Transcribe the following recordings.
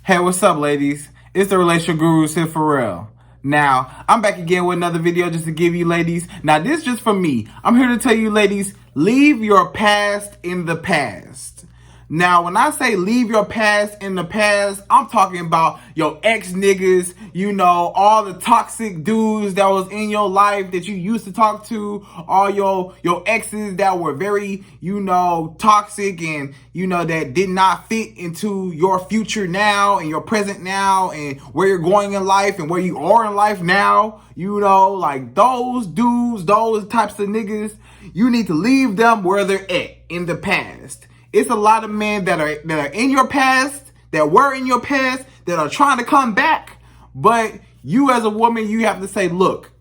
Hey, what's up, ladies? It's the relationship guru, Sydd Ferrell. Now, I'm back again with another video just to give you ladies. Now, this is just for me. I'm here to tell you, ladies, leave your past in the past. Now, when I say leave your past in the past, I'm talking about your ex-niggas, all the toxic dudes that was in your life that you used to talk to, all your exes that were very, toxic and, that did not fit into your future now and your present now and where you're going in life and where you are in life now, like those dudes, those types of niggas, you need to leave them where they're at in the past. It's a lot of men that are in your past, that were in your past, that are trying to come back. But you as a woman, you have to say, look,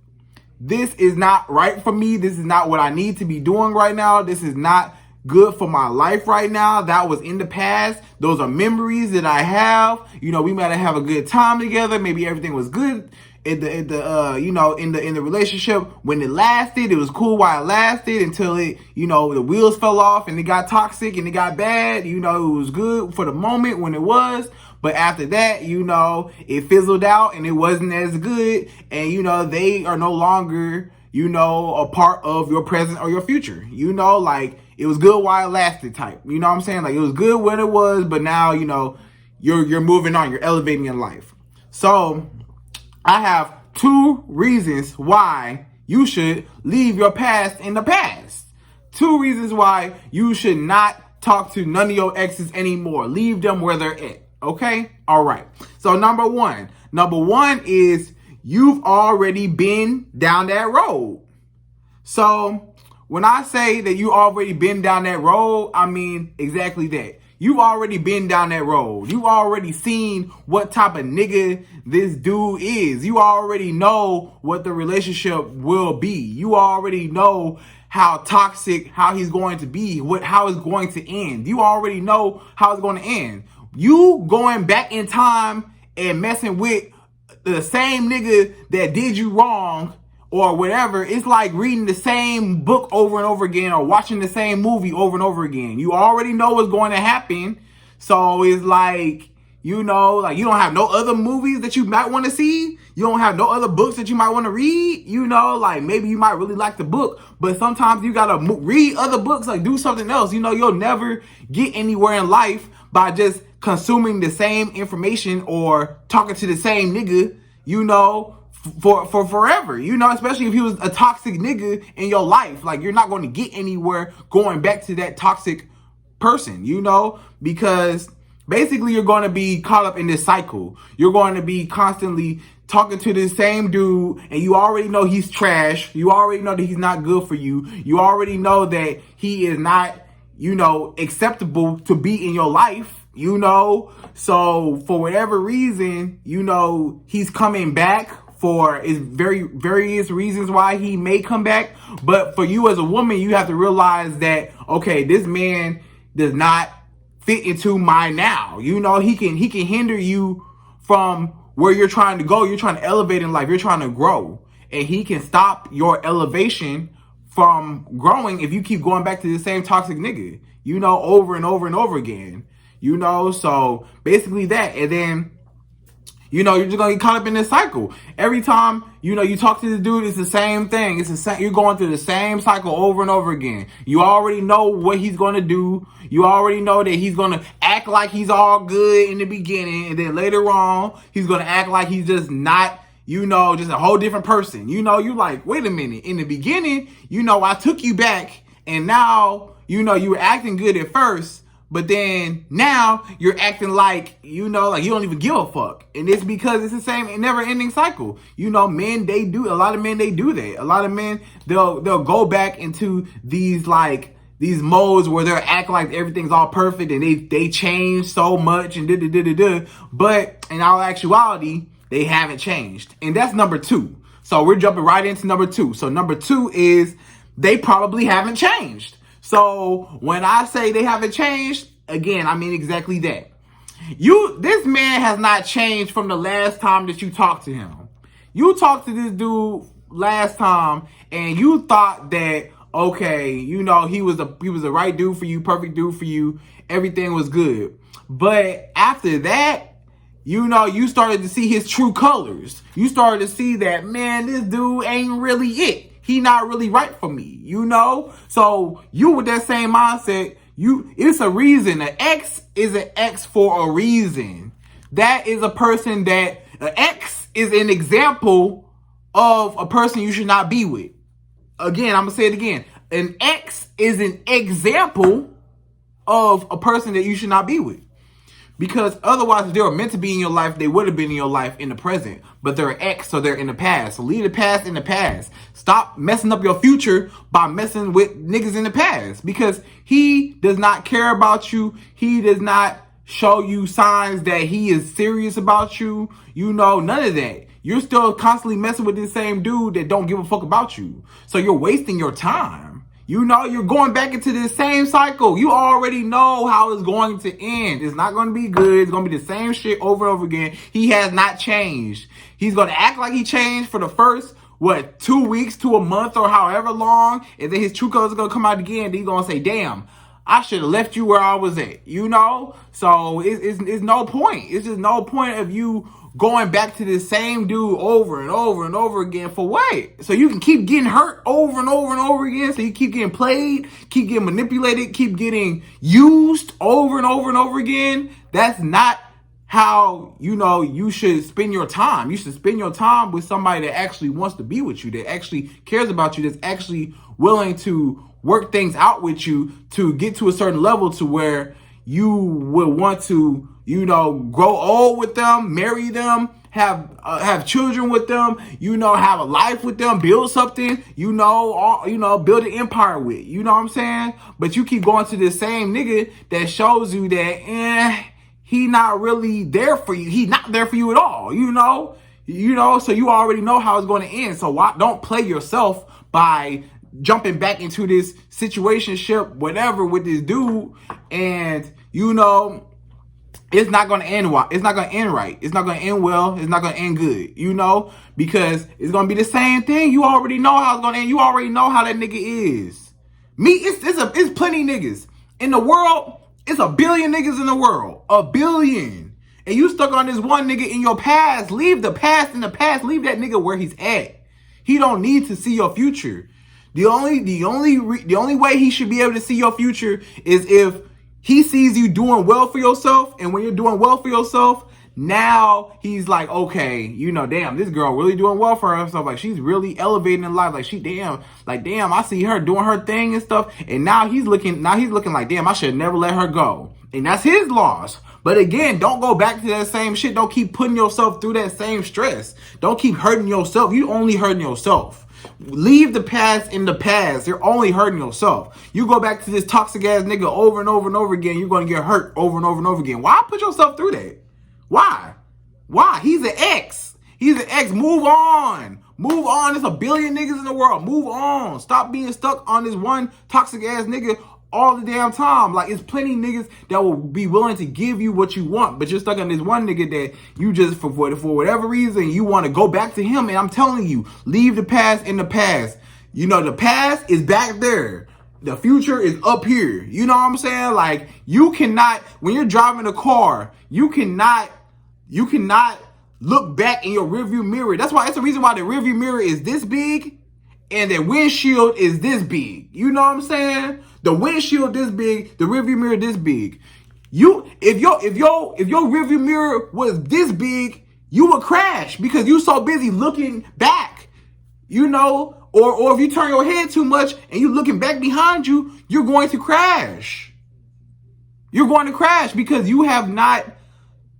this is not right for me. This is not what I need to be doing right now. This is not good for my life right now. That was in the past. Those are memories that I have. We might have a good time together. Maybe everything was good in the relationship when it lasted. It was cool while it lasted until it, the wheels fell off and it got toxic and it got bad. It was good for the moment when it was. But after that, it fizzled out and it wasn't as good. And, they are no longer, a part of your present or your future. Like it was good while it lasted type. You know what I'm saying? Like it was good when it was, but now, you're moving on. You're elevating in life. So I have 2 reasons why you should leave your past in the past. 2 reasons why you should not talk to none of your exes anymore. Leave them where they're at. Okay? All right. So number one is you've already been down that road. So when I say that you already been down that road, I mean exactly that. You've already been down that road. You already seen what type of nigga this dude is. You already know what the relationship will be. You already know how toxic, how he's going to be, how it's going to end. You already know how it's going to end. You going back in time and messing with the same nigga that did you wrong or whatever, it's like reading the same book over and over again or watching the same movie over and over again. You already know what's going to happen. So it's like, you don't have no other movies that you might want to see. You don't have no other books that you might want to read. Like maybe you might really like the book, but sometimes you got to read other books, like do something else. You'll never get anywhere in life by just consuming the same information or talking to the same nigga, for forever, especially if he was a toxic nigga in your life. Like you're not going to get anywhere going back to that toxic person, because basically you're going to be caught up in this cycle. You're going to be constantly talking to the same dude and you already know he's trash. You already know that he's not good for you. You already know that he is not, acceptable to be in your life. So for whatever reason, he's coming back for is various reasons why he may come back. But for you as a woman, you have to realize that, okay, this man does not fit into my now. He can hinder you from where you're trying to go. You're trying to elevate in life. You're trying to grow. And he can stop your elevation from growing if you keep going back to the same toxic nigga, over and over and over again. So basically that. And then, you're just going to get caught up in this cycle. Every time, you talk to the dude, it's the same thing. It's the same. You're going through the same cycle over and over again. You already know what he's going to do. You already know that he's going to act like he's all good in the beginning. And then later on, he's going to act like he's just not, just a whole different person. You're like, wait a minute. In the beginning, I took you back. And now, you were acting good at first. But then now you're acting like, like you don't even give a fuck. And it's because it's the same never ending cycle. A lot of men, they do that. A lot of men, they'll go back into these modes where they'll act like everything's all perfect and they change so much and but in all actuality, they haven't changed. And that's number 2. So we're jumping right into number 2. So number 2 is they probably haven't changed. So when I say they haven't changed, again, I mean exactly that. This man has not changed from the last time that you talked to him. You talked to this dude last time and you thought that, okay, he was the right dude for you, perfect dude for you. Everything was good. But after that, you know, you started to see his true colors. You started to see that, man, this dude ain't really it. He not really right for me, you know? So you with that same mindset, it's a reason. An ex is an ex for a reason. That is a person that, an ex is an example of a person you should not be with. Again, I'm going to say it again. An ex is an example of a person that you should not be with. Because otherwise, if they were meant to be in your life, they would have been in your life in the present. But they're an ex, so they're in the past. So leave the past in the past. Stop messing up your future by messing with niggas in the past. Because he does not care about you. He does not show you signs that he is serious about you. You know, none of that. You're still constantly messing with this same dude that don't give a fuck about you. So you're wasting your time. You know, you're going back into this same cycle. You already know how it's going to end. It's not going to be good. It's going to be the same shit over and over again. He has not changed. He's going to act like he changed for the first, 2 weeks to a month or however long. And then his true colors are going to come out again. Then he's going to say, damn, I should have left you where I was at. You know? So it's no point. It's just no point of you going back to the same dude over and over and over again for what? So you can keep getting hurt over and over and over again. So you keep getting played, keep getting manipulated, keep getting used over and over and over again. That's not how, you know, you should spend your time. You should spend your time with somebody that actually wants to be with you, that actually cares about you, that's actually willing to work things out with you to get to a certain level to where you will want to, you know, grow old with them, marry them, have children with them, you know, have a life with them, build something, you know, build an empire with, you know what I'm saying? But you keep going to this same nigga that shows you that, he not really there for you. He not there for you at all, you know, so you already know how it's going to end. So why don't play yourself by jumping back into this situationship, whatever, with this dude, and you know, it's not going to end well. It's not going to end right. It's not going to end well. It's not going to end good, you know, because it's going to be the same thing. You already know how it's going to end. You already know how that nigga is. It's plenty niggas in the world. It's a billion niggas in the world, a billion. And you stuck on this one nigga in your past. Leave the past in the past. Leave that nigga where he's at. He don't need to see your future. The only way he should be able to see your future is if he sees you doing well for yourself. And when you're doing well for yourself, now he's like, okay, you know, damn, this girl really doing well for herself. Like, she's really elevating in life. Like, damn, I see her doing her thing and stuff. And now he's looking like, damn, I should never let her go. And that's his loss. But again, don't go back to that same shit. Don't keep putting yourself through that same stress. Don't keep hurting yourself. You only hurting yourself. Leave the past in the past. You're only hurting yourself. You go back to this toxic ass nigga over and over and over again, you're going to get hurt over and over and over again. Why put yourself through that? Why? He's an ex. Move on. There's a billion niggas in the world. Move on. Stop being stuck on this one toxic ass nigga all the damn time. Like, it's plenty niggas that will be willing to give you what you want, but you're stuck on this one nigga that you just, for whatever reason, you want to go back to him. And I'm telling you, leave the past in the past. You know, the past is back there. The future is up here. You know what I'm saying? Like, you cannot, when you're driving a car, you cannot look back in your rearview mirror. That's why, it's the reason why the rearview mirror is this big and the windshield is this big. You know what I'm saying? The windshield this big, the rearview mirror this big. If your rearview mirror was this big, you would crash because you're so busy looking back. You know, or if you turn your head too much and you're looking back behind you, you're going to crash. You're going to crash because you have not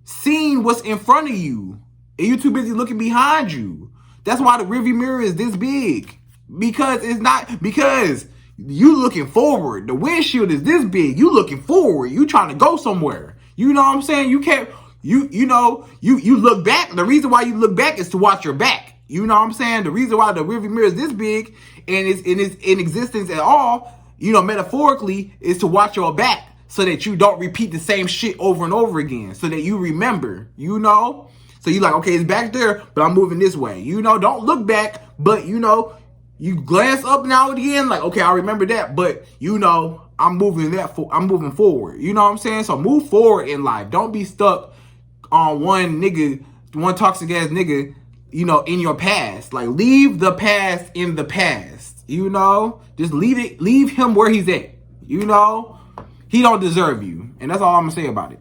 seen what's in front of you and you're too busy looking behind you. That's why the rearview mirror is this big. Because you looking forward. The windshield is this big. You looking forward. You trying to go somewhere. You know what I'm saying? You can't, you look back. The reason why you look back is to watch your back. You know what I'm saying? The reason why the rearview mirror is this big and it's in existence at all, you know, metaphorically, is to watch your back so that you don't repeat the same shit over and over again. So that you remember, you know? So you like, okay, it's back there, but I'm moving this way. You know, don't look back, but you know, you glance up now and again, like, okay, I remember that, but you know, I'm moving forward. You know what I'm saying? So move forward in life. Don't be stuck on one toxic ass nigga, you know, in your past. Like, leave the past in the past, you know? Just leave him where he's at, you know? He don't deserve you. And that's all I'm gonna say about it.